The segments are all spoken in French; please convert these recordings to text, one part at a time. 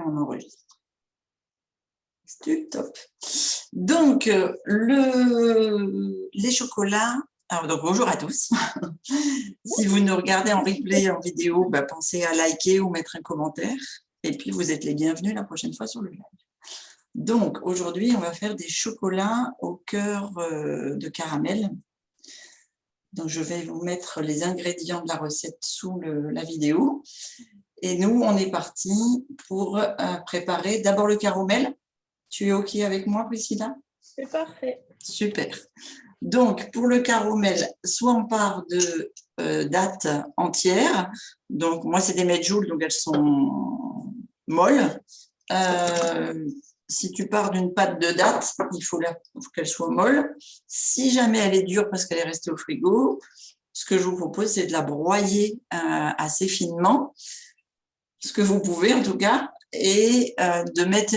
on enregistre. Top. Donc, les chocolats. Alors, donc, bonjour à tous. Si vous nous regardez en replay, en vidéo, bah, pensez à liker ou mettre un commentaire. Et puis, vous êtes les bienvenus la prochaine fois sur le live. Donc, aujourd'hui, on va faire des chocolats au cœur de caramel. Donc, je vais vous mettre les ingrédients de la recette sous la vidéo. Et nous, on est parti pour préparer d'abord le caramel. Tu es OK avec moi, Priscilla? C'est parfait. Super. Donc, pour le caramel, soit on part de dattes entières. Donc, moi, c'est des medjool, donc elles sont molles. Si tu pars d'une pâte de dattes, il faut qu'elle soit molle. Si jamais elle est dure parce qu'elle est restée au frigo, ce que je vous propose, c'est de la broyer assez finement, ce que vous pouvez en tout cas, et de mettre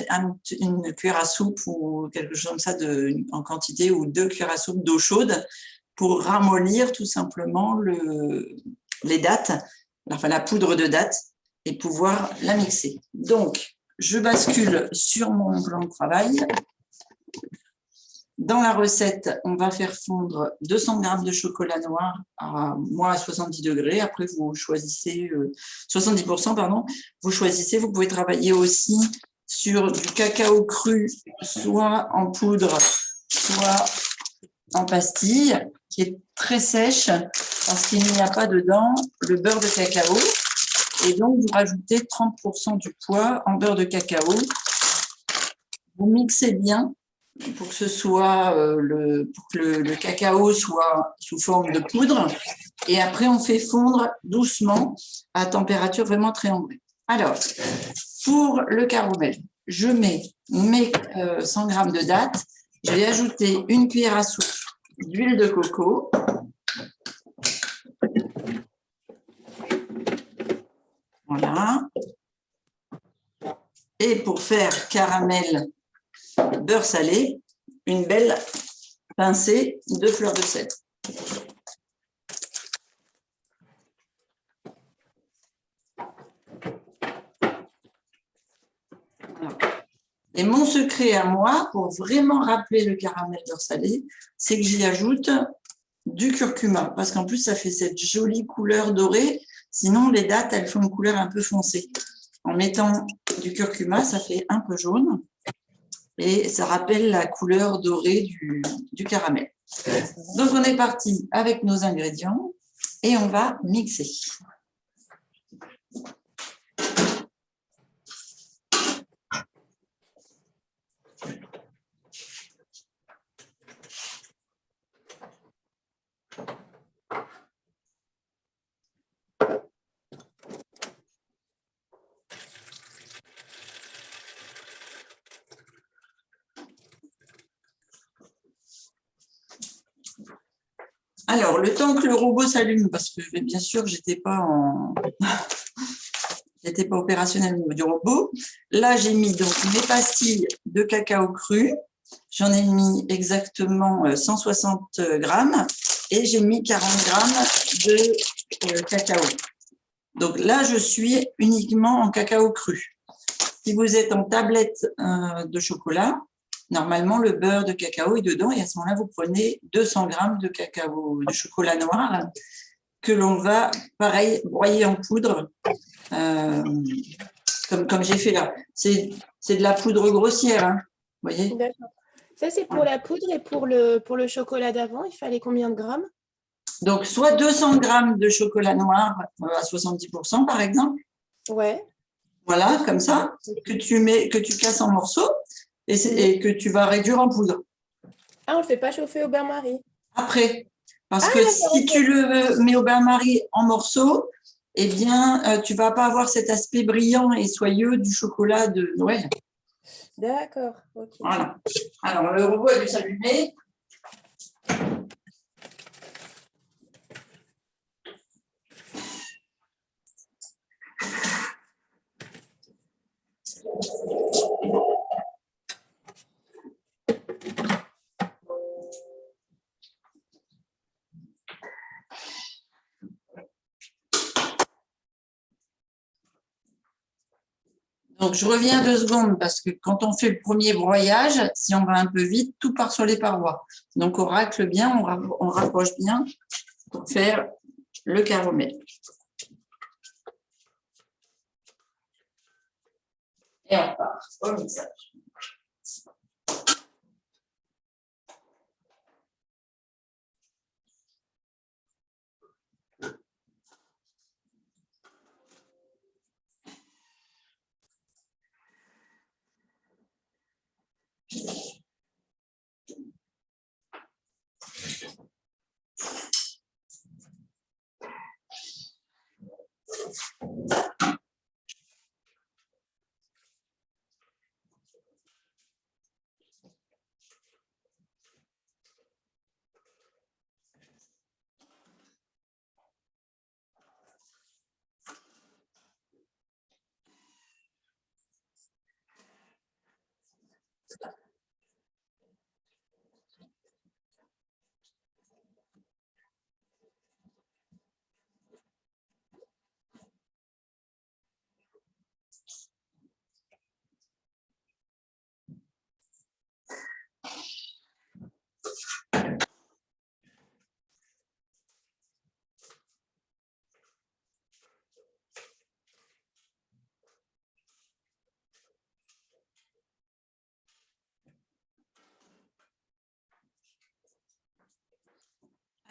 une cuillère à soupe ou quelque chose comme ça en quantité, ou 2 cuillères à soupe d'eau chaude pour ramollir tout simplement les dattes, enfin la poudre de dattes, et pouvoir la mixer. Donc, je bascule sur mon plan de travail. Dans la recette, on va faire fondre 200 g de chocolat noir à 70 degrés. Après, vous choisissez 70%, pardon. Vous choisissez, vous pouvez travailler aussi sur du cacao cru, soit en poudre, soit en pastille, qui est très sèche parce qu'il n'y a pas dedans le beurre de cacao. Et donc, vous rajoutez 30% du poids en beurre de cacao. Vous mixez bien pour que ce soit pour que le cacao soit sous forme de poudre. Et après, on fait fondre doucement à température vraiment très ambrée. Alors, pour le caramel, je mets mes 100 g de dattes. Je vais ajouter une cuillère à soupe d'huile de coco. Voilà. Et pour faire caramel beurre salé, une belle pincée de fleurs de sel. Et mon secret à moi, pour vraiment rappeler le caramel beurre salé, c'est que j'y ajoute du curcuma, parce qu'en plus, ça fait cette jolie couleur dorée. Sinon, les dattes, elles font une couleur un peu foncée. En mettant du curcuma, ça fait un peu jaune et ça rappelle la couleur dorée du caramel. Donc, on est parti avec nos ingrédients et on va mixer. Alors, le temps que le robot s'allume, parce que bien sûr, je n'étais pas opérationnelle au niveau du robot. Là, j'ai mis donc mes pastilles de cacao cru. J'en ai mis exactement 160 grammes et j'ai mis 40 grammes de cacao. Donc là, je suis uniquement en cacao cru. Si vous êtes en tablette de chocolat, normalement, le beurre de cacao est dedans et à ce moment-là, vous prenez 200 grammes de cacao, de chocolat noir que l'on va, pareil, broyer en poudre, comme j'ai fait là. C'est de la poudre grossière, hein, vous voyez. D'accord. Ça, c'est pour la poudre, et pour le chocolat d'avant, il fallait combien de grammes? Donc, soit 200 grammes de chocolat noir à 70%, par exemple. Ouais. Voilà, comme ça, que tu casses en morceaux et que tu vas réduire en poudre. Ah, on ne le fait pas chauffer au bain-marie. Après, parce que si tu le mets au bain-marie en morceaux, eh bien, tu ne vas pas avoir cet aspect brillant et soyeux du chocolat de Noël. D'accord, ok. Voilà. Alors, le robot a dû s'allumer. Donc, je reviens 2 secondes parce que quand on fait le premier broyage, si on va un peu vite, tout part sur les parois. Donc, on racle bien, on rapproche bien pour faire le caramel. Et on part au mixage.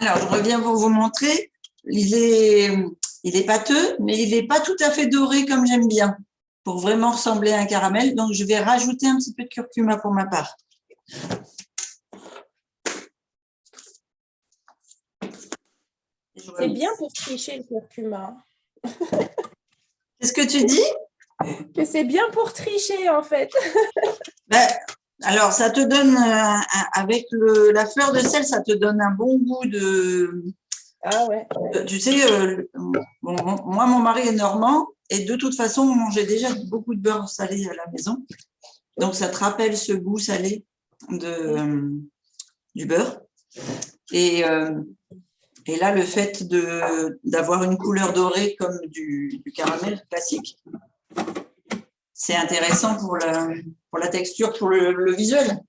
Alors, je reviens pour vous montrer. Il est pâteux, mais il n'est pas tout à fait doré comme j'aime bien, pour vraiment ressembler à un caramel. Donc, je vais rajouter un petit peu de curcuma pour ma part. C'est bien pour tricher le curcuma. Qu'est-ce que tu dis? Que c'est bien pour tricher, en fait. Alors, ça te donne, avec la fleur de sel, ça te donne un bon goût de… Ah ouais. Tu sais, moi, mon mari est normand et de toute façon, on mangeait déjà beaucoup de beurre salé à la maison. Donc, ça te rappelle ce goût salé du beurre. Et là, le fait d'avoir une couleur dorée comme du caramel classique, c'est intéressant pour la texture, pour le visuel.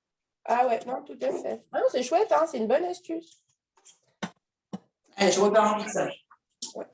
Ah ouais, non, tout à fait. Ah non, c'est chouette, hein, c'est une bonne astuce. Allez, je repars en mixage. Ouais.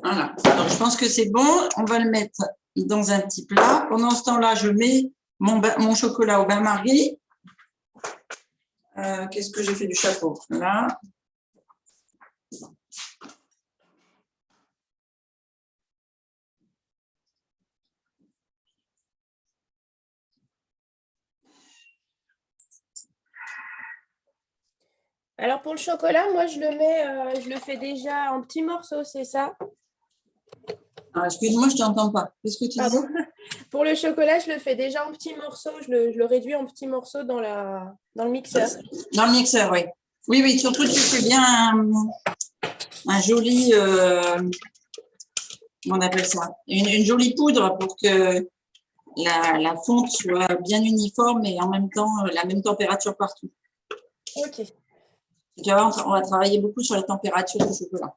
Voilà. Donc, je pense que c'est bon. On va le mettre dans un petit plat. Pendant ce temps-là, je mets mon chocolat au bain-marie. Qu'est-ce que j'ai fait du chapeau? Là. Alors pour le chocolat, moi je le fais déjà en petits morceaux, c'est ça? Ah, excuse-moi, je ne t'entends pas. Qu'est-ce que tu Pardon. dis? Pour le chocolat, je le fais déjà en petits morceaux, je le réduis en petits morceaux dans le mixeur. Dans le mixeur, oui. Oui, oui, surtout tu fais bien un joli, comment on appelle ça? Une jolie poudre pour que la fonte soit bien uniforme et en même temps la même température partout. Ok. Tu vois, on va travailler beaucoup sur la température du chocolat.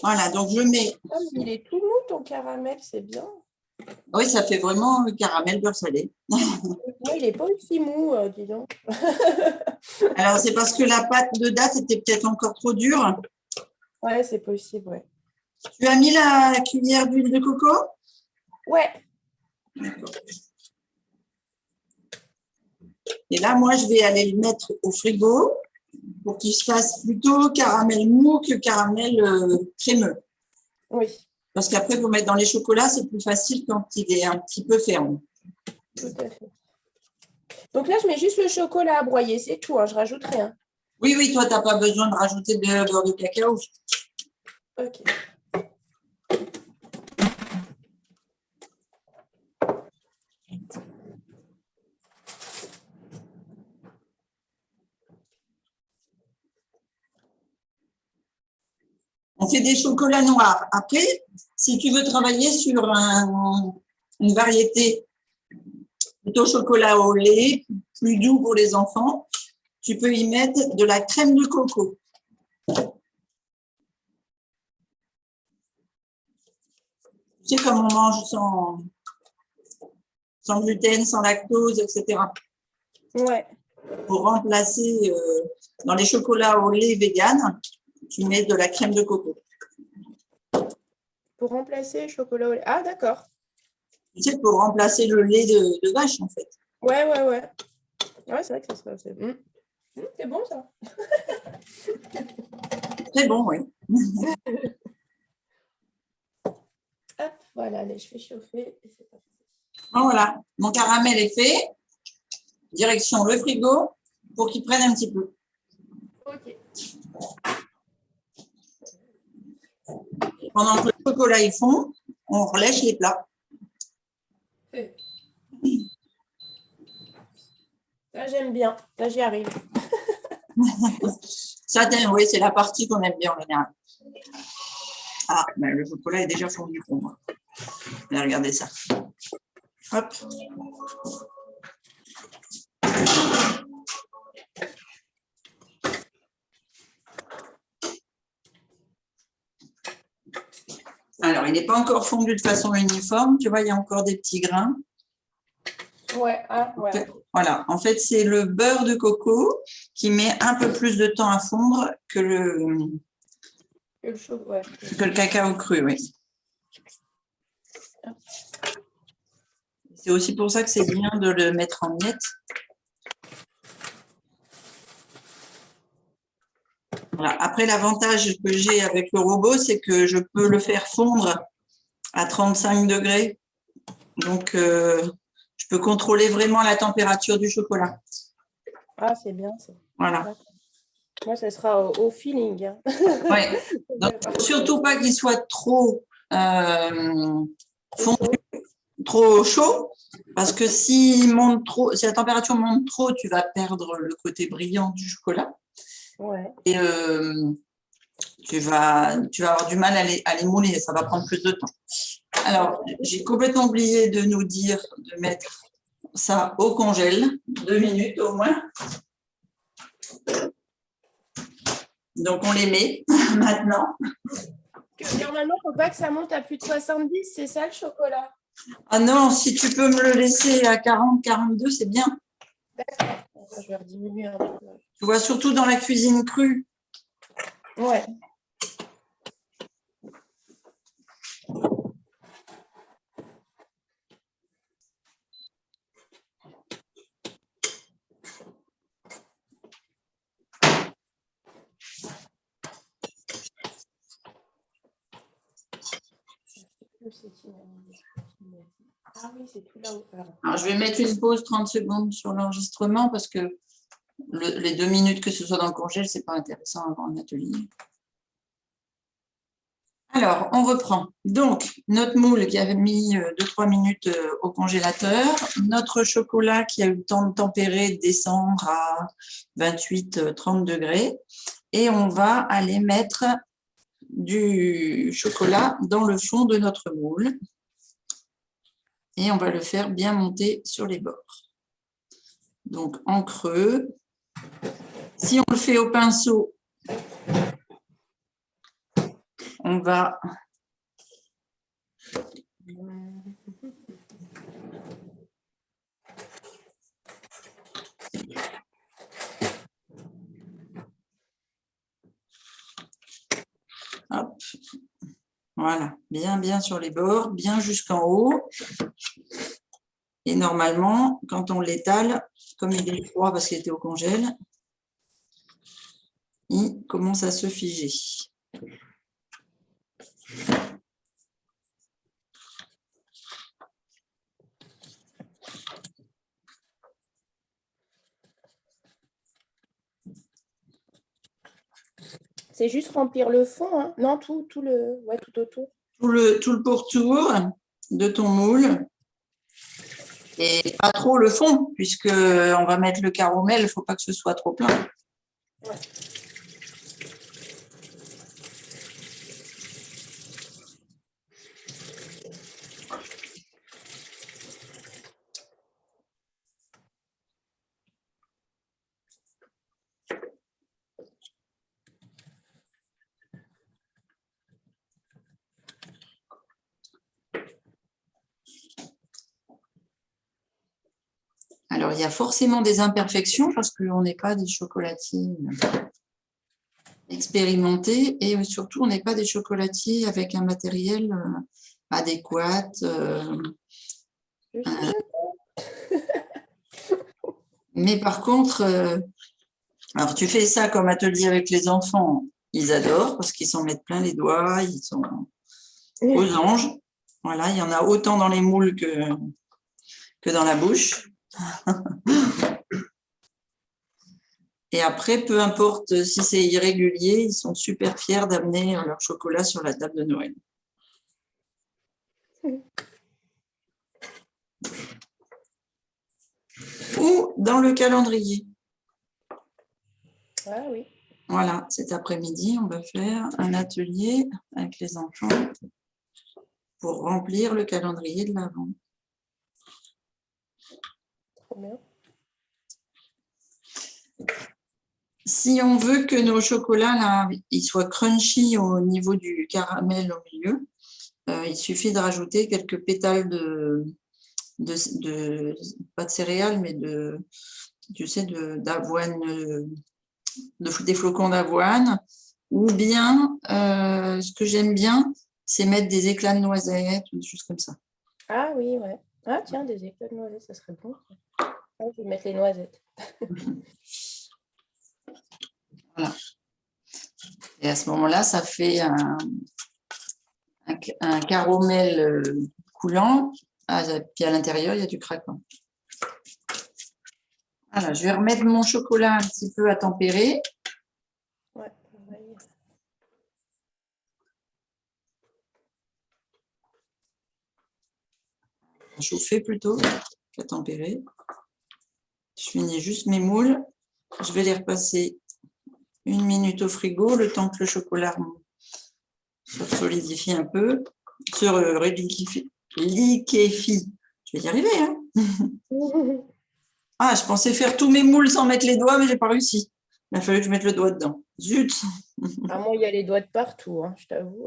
Voilà, donc je mets… Ah, il est tout mou ton caramel, c'est bien. Oui, ça fait vraiment caramel beurre salé. Moi, il n'est pas aussi mou, dis donc. Alors, c'est parce que la pâte de date était peut-être encore trop dure. Ouais, c'est possible, ouais. Tu as mis la cuillère d'huile de coco? Ouais. D'accord. Et là, moi, je vais aller le mettre au frigo pour qu'il se fasse plutôt caramel mou que caramel crémeux. Oui, Parce qu'après, pour mettre dans les chocolats, c'est plus facile quand il est un petit peu ferme. tout à fait. Donc là, je mets juste le chocolat à broyer, c'est tout, hein, je rajoute rien. Oui, oui, toi, tu n'as pas besoin de rajouter de beurre de cacao. Ok. On fait des chocolats noirs. Après, si tu veux travailler sur une variété plutôt chocolat au lait, plus doux pour les enfants, tu peux y mettre de la crème de coco. Tu sais, comme on mange sans gluten, sans lactose, etc. Ouais. Pour remplacer dans les chocolats au lait vegan, tu mets de la crème de coco. Pour remplacer le chocolat au lait. Ah, d'accord. Tu sais, pour remplacer le lait de vache, en fait. Ouais, ouais, ouais. Ouais, c'est vrai que ça serait. C'est bon, ça. Très bon, oui. Hop, voilà, allez, je fais chauffer. Et c'est parti. Voilà, mon caramel est fait. Direction le frigo pour qu'il prenne un petit peu. Ok. Pendant que le chocolat est fond, on relèche les plats. Là, j'aime bien. Là, j'y arrive. Ça, oui, c'est la partie qu'on aime bien en général. Ah, ben, le chocolat est déjà fondu pour moi. Regardez ça. Hop. Alors, il n'est pas encore fondu de façon uniforme. Tu vois, il y a encore des petits grains. Ouais, ah, ouais. Voilà, en fait, c'est le beurre de coco qui met un peu plus de temps à fondre que le cacao cru, oui. C'est aussi pour ça que c'est bien de le mettre en miettes. Voilà. Après, l'avantage que j'ai avec le robot, c'est que je peux le faire fondre à 35 degrés. Donc, je peux contrôler vraiment la température du chocolat. Ah, c'est bien ça. Voilà. Moi, ça sera au feeling. Hein. Ouais. Donc, surtout pas qu'il soit trop fondu, trop chaud, parce que si la température monte trop, tu vas perdre le côté brillant du chocolat. Ouais. Et tu vas avoir du mal à les mouler, ça va prendre plus de temps. Alors, j'ai complètement oublié de nous dire de mettre ça au congèle, 2 minutes au moins. Donc, on les met maintenant. Normalement, il ne faut pas que ça monte à plus de 70, c'est ça le chocolat? Ah non, si tu peux me le laisser à 40, 42, c'est bien. D'accord, je vais rediminuer un peu. Tu vois, surtout dans la cuisine crue. Ouais. Ah oui, c'est tout là-haut. Alors, je vais mettre une pause 30 secondes sur l'enregistrement parce que les 2 minutes que ce soit dans le congèle, ce n'est pas intéressant avant un atelier. Alors, on reprend. Donc, notre moule qui avait mis 2-3 minutes au congélateur, notre chocolat qui a eu le temps de tempérer, de descendre à 28-30 degrés, et on va aller mettre du chocolat dans le fond de notre moule et on va le faire bien monter sur les bords. Donc, en creux. Si on le fait au pinceau, on va hop. Voilà, bien sur les bords, bien jusqu'en haut. Et normalement, quand on l'étale, comme il est froid parce qu'il était au congèle, il commence à se figer. C'est juste remplir le fond, hein? Non, tout autour. Tout le pourtour de ton moule. Et pas trop le fond, puisqu'on va mettre le caramel, il ne faut pas que ce soit trop plein. Ouais. Alors, il y a forcément des imperfections parce qu'on n'est pas des chocolatiers expérimentés et surtout, on n'est pas des chocolatiers avec un matériel adéquat. Mais par contre, alors tu fais ça comme atelier avec les enfants, ils adorent parce qu'ils s'en mettent plein les doigts, ils sont aux anges. Voilà, il y en a autant dans les moules que dans la bouche. Et après, peu importe si c'est irrégulier, ils sont super fiers d'amener leur chocolat sur la table de Noël. Ou dans le calendrier. Ah oui. Voilà, cet après-midi, on va faire un atelier avec les enfants pour remplir le calendrier de l'Avent. Trop bien. Si on veut que nos chocolats là, ils soient crunchy au niveau du caramel au milieu, il suffit de rajouter quelques pétales pas de céréales, mais d'avoine, des flocons d'avoine. Ou bien, ce que j'aime bien, c'est mettre des éclats de noisettes ou des choses comme ça. Ah oui, ouais. Ah tiens, des éclats de noisettes, ça serait bon. Ah, je vais mettre les noisettes. Voilà. Et à ce moment-là, ça fait un caramel coulant. Puis à l'intérieur, il y a du craquant. Voilà, je vais remettre mon chocolat un petit peu à tempérer. Ouais, Chauffer plutôt qu'à tempérer. Je finis juste mes moules. Je vais les repasser 1 minute au frigo, le temps que le chocolat se solidifie un peu, liquéfie. Je vais y arriver. Hein. Ah, je pensais faire tous mes moules sans mettre les doigts, mais je n'ai pas réussi. Il a fallu que je mette le doigt dedans. Zut! Ah, moi, il y a les doigts de partout, hein, je t'avoue.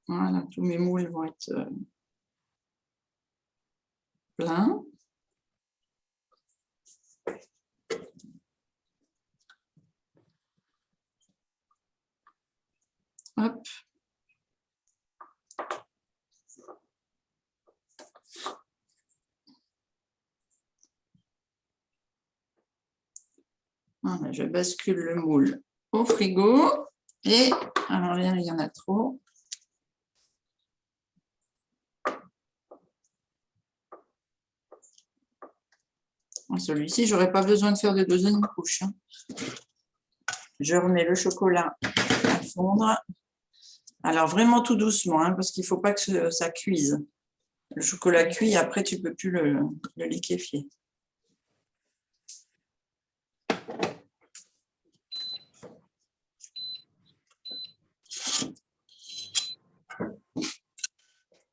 Voilà, tous mes moules vont être pleins. Hop. Voilà, je bascule le moule au frigo. Et, alors là, il y en a trop. Celui-ci, je n'aurais pas besoin de faire de deuxième couche. Hein. Je remets le chocolat à fondre. Alors, vraiment tout doucement, hein, parce qu'il ne faut pas que ça cuise. Le chocolat cuit, après, tu ne peux plus le liquéfier.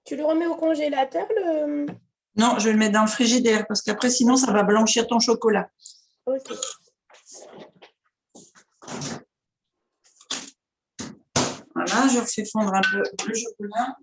Tu le remets au congélateur, le... Non, je vais le mettre dans le frigidaire, parce qu'après, sinon, ça va blanchir ton chocolat. Ok. Voilà, je refais fondre un peu le chocolat.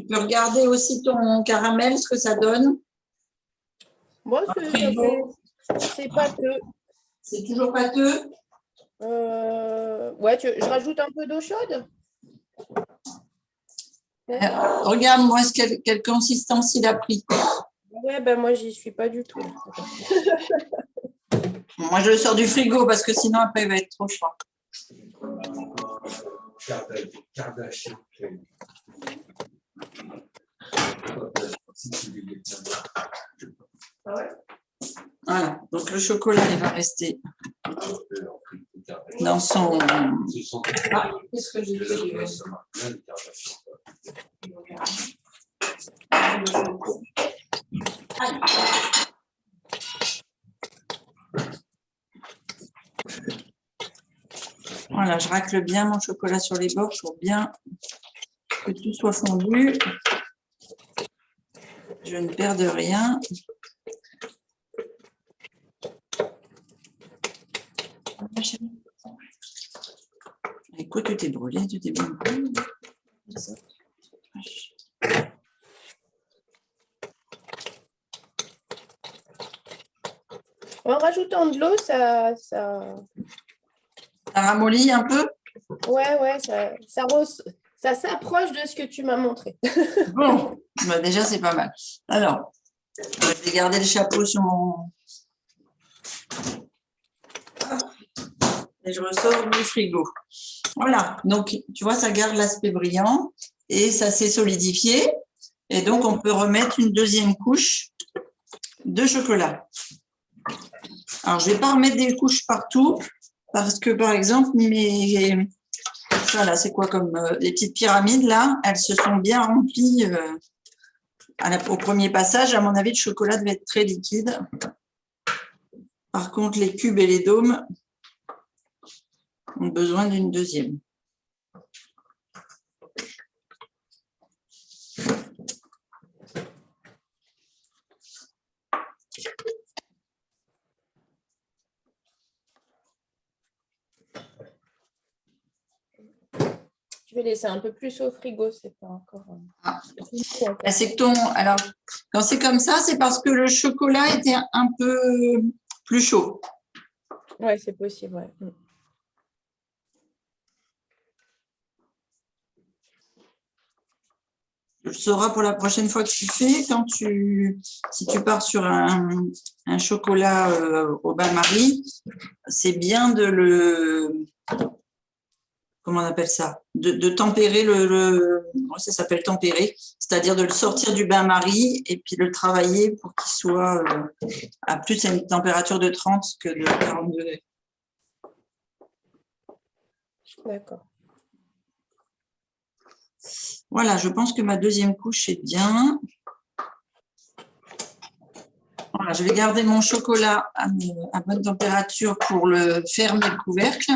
Tu peux regarder aussi ton caramel, ce que ça donne. Moi, c'est pâteux. C'est toujours pâteux. Ouais, je rajoute un peu d'eau chaude. Regarde-moi quelle consistance il a pris. Ouais, ben moi, j'y suis pas du tout. Moi, je le sors du frigo parce que sinon, après, il va être trop froid. Voilà, donc le chocolat, il va rester dans son... Ah, qu'est-ce que j'ai fait? Voilà, je racle bien mon chocolat sur les bords pour bien que tout soit fondu. Je ne perde rien. Écoute, tu t'es brûlé, tu t'es bien brûlé. En rajoutant de l'eau, ça... Ça ramollit un peu? Ouais, ça s'approche de ce que tu m'as montré. Bon, bah déjà, c'est pas mal. Alors, je vais garder le chapeau sur mon... Et je ressors du frigo. Voilà, donc tu vois, ça garde l'aspect brillant et ça s'est solidifié. Et donc, on peut remettre une deuxième couche de chocolat. Alors, je ne vais pas remettre des couches partout parce que, par exemple, voilà, c'est quoi comme les petites pyramides là, elles se sont bien remplies au premier passage. À mon avis, le chocolat devait être très liquide. Par contre, les cubes et les dômes ont besoin d'une deuxième. Je vais laisser un peu plus au frigo, c'est pas encore... C'est que alors, quand c'est comme ça, c'est parce que le chocolat était un peu plus chaud. Ouais, c'est possible, ouais. Tu le sauras pour la prochaine fois que tu fais, si tu pars sur un chocolat au bain-marie, c'est bien de le... Comment on appelle ça? De tempérer ça s'appelle tempérer, c'est-à-dire de le sortir du bain-marie et puis le travailler pour qu'il soit à plus à une température de 30 que de 40 degrés. D'accord. Voilà, je pense que ma deuxième couche est bien. Voilà, je vais garder mon chocolat à bonne température pour le fermer le couvercle.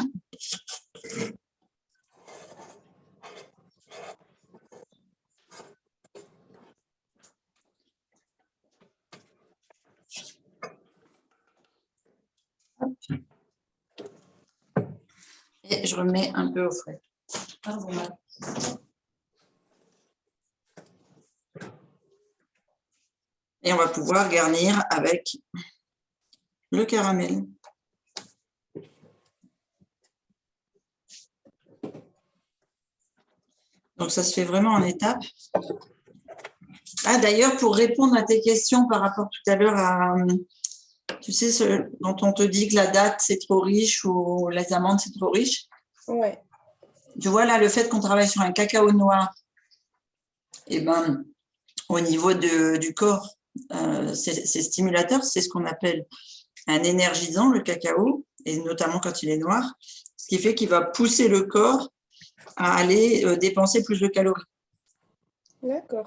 Et je remets un peu au frais. Et on va pouvoir garnir avec le caramel. Donc, ça se fait vraiment en étapes. Ah, d'ailleurs, pour répondre à tes questions par rapport tout à l'heure à, tu sais, ce dont on te dit que la date, c'est trop riche ou les amandes, c'est trop riche. Ouais. Tu vois, là, le fait qu'on travaille sur un cacao noir, eh ben, au niveau du corps, c'est stimulateur, c'est ce qu'on appelle un énergisant, le cacao, et notamment quand il est noir, ce qui fait qu'il va pousser le corps à aller dépenser plus de calories. D'accord.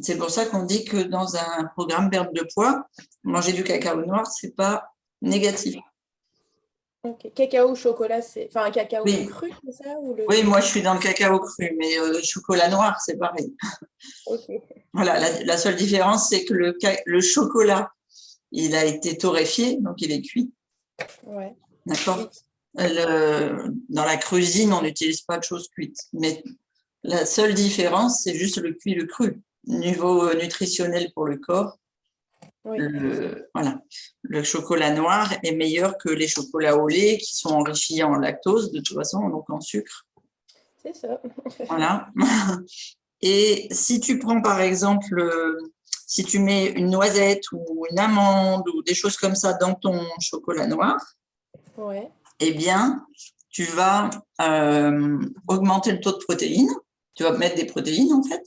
C'est pour ça qu'on dit que dans un programme perte de poids, manger du cacao noir, c'est pas négatif. Okay. Cacao, chocolat, c'est... Enfin, un cacao Oui. cru, c'est ça Oui, moi, je suis dans le cacao cru, mais chocolat noir, c'est pareil. Okay. Voilà, la seule différence, c'est que le chocolat, il a été torréfié, donc il est cuit. Ouais. D'accord. Dans la cuisine, on n'utilise pas de choses cuites. Mais La seule différence, c'est juste le cuit, le cru. Niveau nutritionnel pour le corps, Oui, voilà. Le chocolat noir est meilleur que les chocolats au lait qui sont enrichis en lactose, de toute façon, donc en sucre. c'est ça. Voilà. Et si tu prends par exemple, si tu mets une noisette ou une amande ou des choses comme ça dans ton chocolat noir, Ouais. eh bien, tu vas augmenter le taux de protéines. Tu vas mettre des protéines en fait,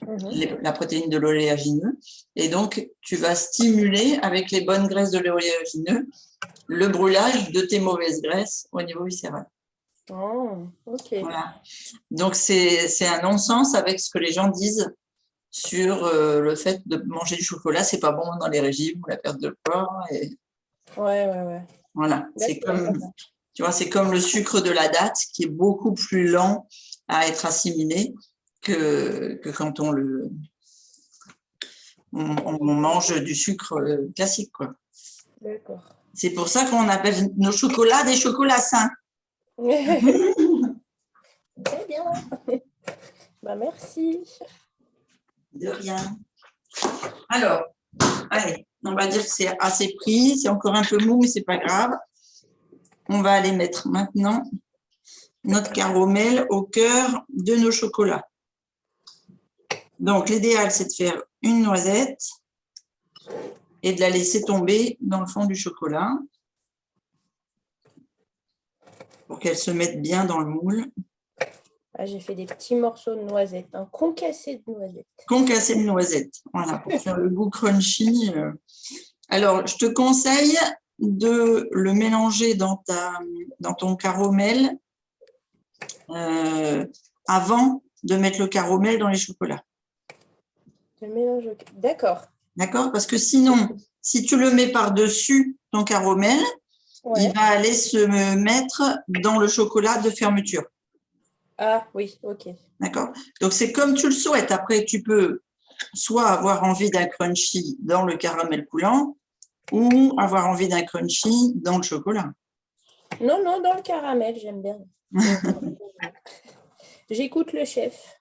Mhm. la protéine de l'oléagineux. Et donc, tu vas stimuler avec les bonnes graisses de l'oléagineux le brûlage de tes mauvaises graisses au niveau viscéral. Oh, ok. Voilà. Donc, c'est un non-sens avec ce que les gens disent sur le fait de manger du chocolat, c'est pas bon dans les régimes ou la perte de poids. Et Ouais. voilà, c'est D'accord. comme, tu vois, c'est comme le sucre de la date qui est beaucoup plus lent à être assimilé que quand on mange du sucre classique, quoi. D'accord. C'est pour ça qu'on appelle nos chocolats des chocolats sains. Très bien. Bah, merci. De rien. Alors, allez, on va dire que c'est assez pris, c'est encore un peu mou, mais c'est pas grave. On va aller mettre maintenant notre caramel au cœur de nos chocolats. Donc, l'idéal, c'est de faire une noisette et de la laisser tomber dans le fond du chocolat pour qu'elle se mette bien dans le moule. Ah, j'ai fait des petits morceaux de noisettes, un concassé de noisettes. Concassé de noisettes, voilà, pour faire le goût crunchy. Alors, je te conseille de le mélanger dans ton caramel avant de mettre le caramel dans les chocolats. Je mélange. D'accord. D'accord? Parce que sinon, si tu le mets par-dessus ton caramel, il Ouais. va aller se mettre dans le chocolat de fermeture. Ah oui, ok. D'accord? Donc, c'est comme tu le souhaites. Après, tu peux soit avoir envie d'un crunchy dans le caramel coulant ou avoir envie d'un crunchy dans le chocolat. Non, dans le caramel, j'aime bien. J'écoute le chef.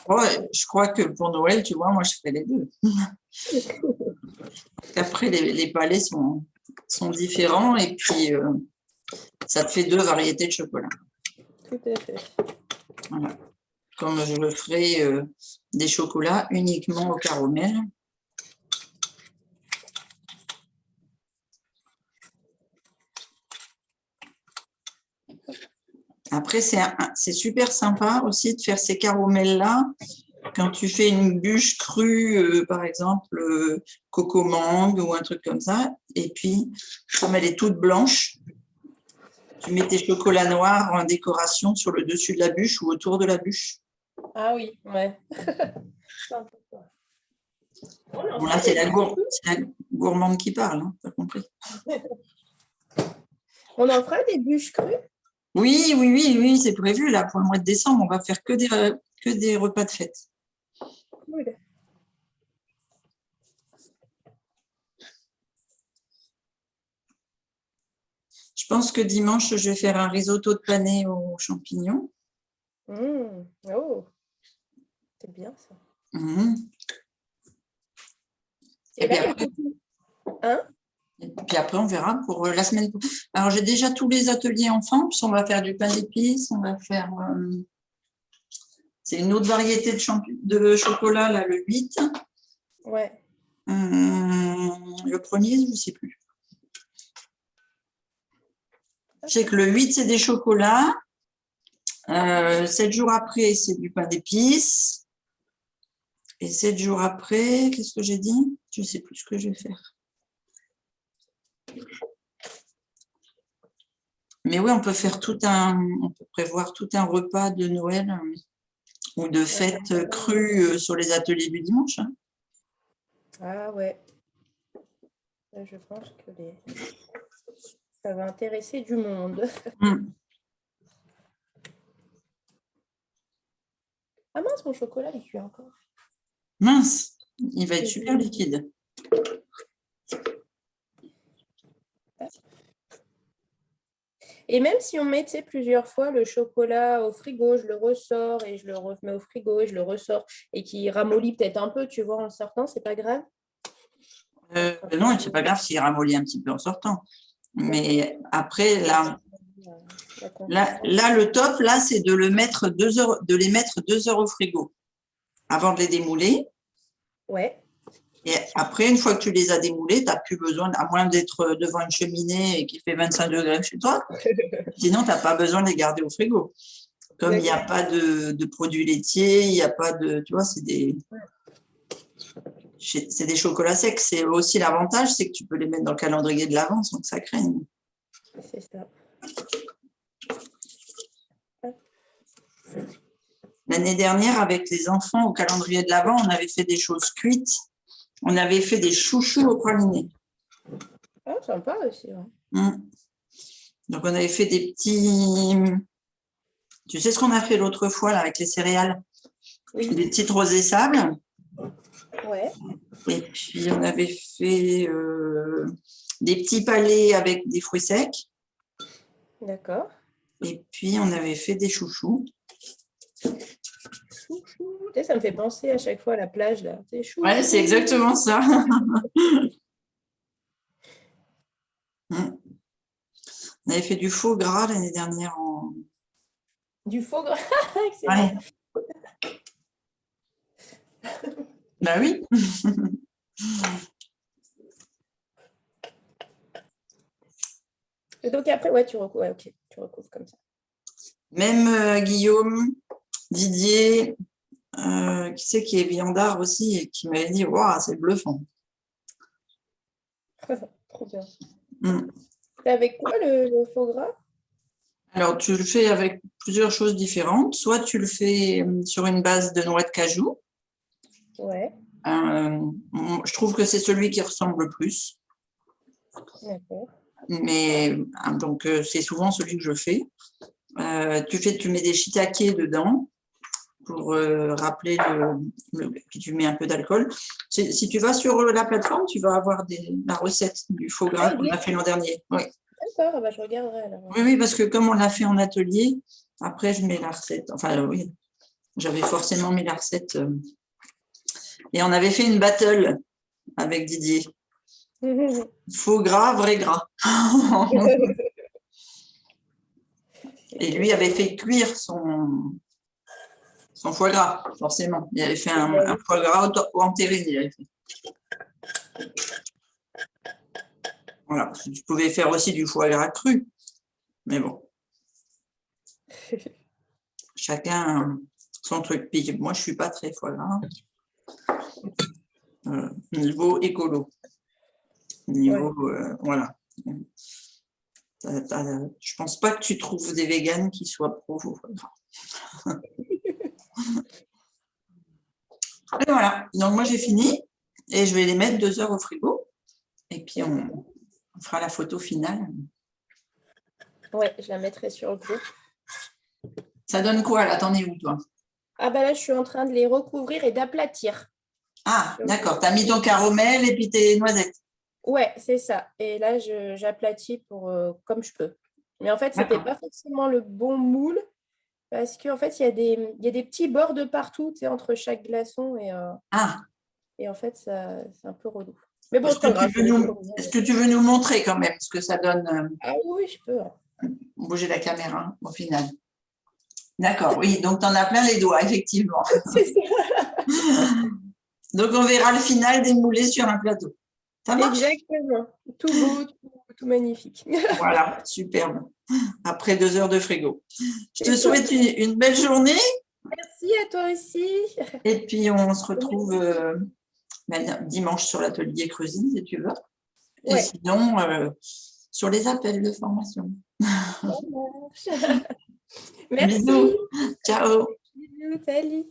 Ouais, je crois que pour Noël, tu vois, moi, je ferai les deux. Après, les palais sont différents et puis ça te fait deux variétés de chocolat. Tout à fait. Voilà. Comme je le ferai des chocolats uniquement au caramel. Après, c'est super sympa aussi de faire ces caramels-là quand tu fais une bûche crue, par exemple, coco mangue ou un truc comme ça. Et puis, comme elle est toute blanche, tu mets tes chocolats noirs en décoration sur le dessus de la bûche ou autour de la bûche. Ah oui, ouais. Bon, là, c'est la gourmande qui parle, hein, t'as compris. On en fera des bûches crues? Oui, c'est prévu. Là, pour le mois de décembre, on va faire que des repas de fête. Cool. Je pense que dimanche, je vais faire un risotto de panais aux champignons. Oh, c'est bien ça. Mmh. Et là, Après, hein? et puis après, on verra pour la semaine. Alors, j'ai déjà tous les ateliers enfants. Puis on va faire du pain d'épices. On va faire. C'est une autre variété de chocolat, là, le 8. Ouais. Le premier, je ne sais plus. Je sais que le 8, c'est des chocolats. 7 jours après, c'est du pain d'épices. Et 7 jours après, qu'est-ce que j'ai dit? Je ne sais plus ce que je vais faire. Mais oui, on peut prévoir tout un repas de Noël ou de fête crue sur les ateliers du dimanche. Hein. Ah ouais. Là, je pense que ça va intéresser du monde. Ah mince, mon chocolat, il cuit encore. Mince, il va être super liquide. Et même si on met, tu sais, plusieurs fois le chocolat au frigo, je le ressors et je le remets au frigo et je le ressors et qui ramollit peut-être un peu, tu vois, en le sortant, c'est pas grave. Non, c'est pas grave s'il ramollit un petit peu en sortant. Mais après, là, le top, là, c'est de les mettre 2 heures au frigo avant de les démouler. Ouais. Et après, une fois que tu les as démoulés, tu n'as plus besoin, à moins d'être devant une cheminée qui fait 25 degrés chez toi. Sinon, tu n'as pas besoin de les garder au frigo. Comme il n'y a pas de produits laitiers, il n'y a pas de… Tu vois, c'est des chocolats secs. C'est aussi l'avantage, c'est que tu peux les mettre dans le calendrier de l'Avent sans que ça craigne. C'est ça. L'année dernière, avec les enfants au calendrier de l'Avent, on avait fait des choses cuites. On avait fait des chouchous au praliné. Ah, sympa aussi. Ouais. Donc, on avait fait des petits… Tu sais ce qu'on a fait l'autre fois là, avec les céréales? Oui. Des petites rosées sable. Ouais. Et puis, on avait fait des petits palets avec des fruits secs. D'accord. Et puis, on avait fait des chouchous. Chouchou. Tu sais, ça me fait penser à chaque fois à la plage, là. Ouais, c'est exactement ça. On avait fait du faux gras l'année dernière. Du faux gras. Excellent. Ouais. Bah oui. Et donc après, ouais, tu recouvres. Ouais, ok, tu recouvres comme ça. Même Guillaume, Didier, qui c'est qui est viandard aussi, et qui m'avait dit waouh, c'est bluffant. Trop bien. Mm. C'est avec quoi le faux gras? Alors, tu le fais avec plusieurs choses différentes. Soit tu le fais sur une base de noix de cajou. Ouais. Je trouve que c'est celui qui ressemble le plus. D'accord. Mais donc, c'est souvent celui que je fais. Tu mets des shiitake dedans pour rappeler puis tu mets un peu d'alcool. Si tu vas sur la plateforme, tu vas avoir la recette du faux gras qu'on a fait l'an dernier. Oui. D'accord, bah, je regarderai alors. Oui, parce que comme on l'a fait en atelier, après je mets la recette. Enfin, oui, j'avais forcément mis la recette. Et on avait fait une battle avec Didier. Faux gras, vrai gras. Et lui avait fait cuire son foie gras, forcément. Il avait fait un foie gras en terrine. Il avait fait. Voilà. Tu pouvais faire aussi du foie gras cru. Mais bon. Chacun son truc. Puis moi, je ne suis pas très foie gras. Niveau écolo. Niveau, voilà. Je pense pas que tu trouves des véganes qui soient pro foie gras. Et voilà. Donc moi, j'ai fini. Et je vais les mettre 2 heures au frigo. Et puis, on fera la photo finale. Ouais, je la mettrai sur le groupe. Ça donne quoi là? T'en es où, toi? Ah bah là, je suis en train de les recouvrir et d'aplatir. Ah, d'accord. Tu as mis ton caramel et puis tes noisettes. Ouais, c'est ça. Et là, j'aplatis comme je peux. Mais en fait, ce n'était pas forcément le bon moule parce qu'en fait, il y a des petits bords de partout, tu sais, entre chaque glaçon. Et en fait, c'est un peu relou. Mais bon, c'est pas grave. Est-ce que tu veux nous montrer quand même ce que ça donne? Ah oui, je peux. Bouger la caméra au final. D'accord, oui. Donc, tu en as plein les doigts, effectivement. C'est ça. Donc, on verra le final démoulé sur un plateau. Ça marche? Exactement. Tout beau, tout magnifique. Voilà, superbe. Après 2 heures de frigo. Je te souhaite une belle journée. Merci à toi aussi. Et puis, on se retrouve dimanche sur l'atelier cuisine, si tu veux. Ouais. Et sinon, sur les appels de formation. Merci. Bisous. Ciao. Bisous, salut.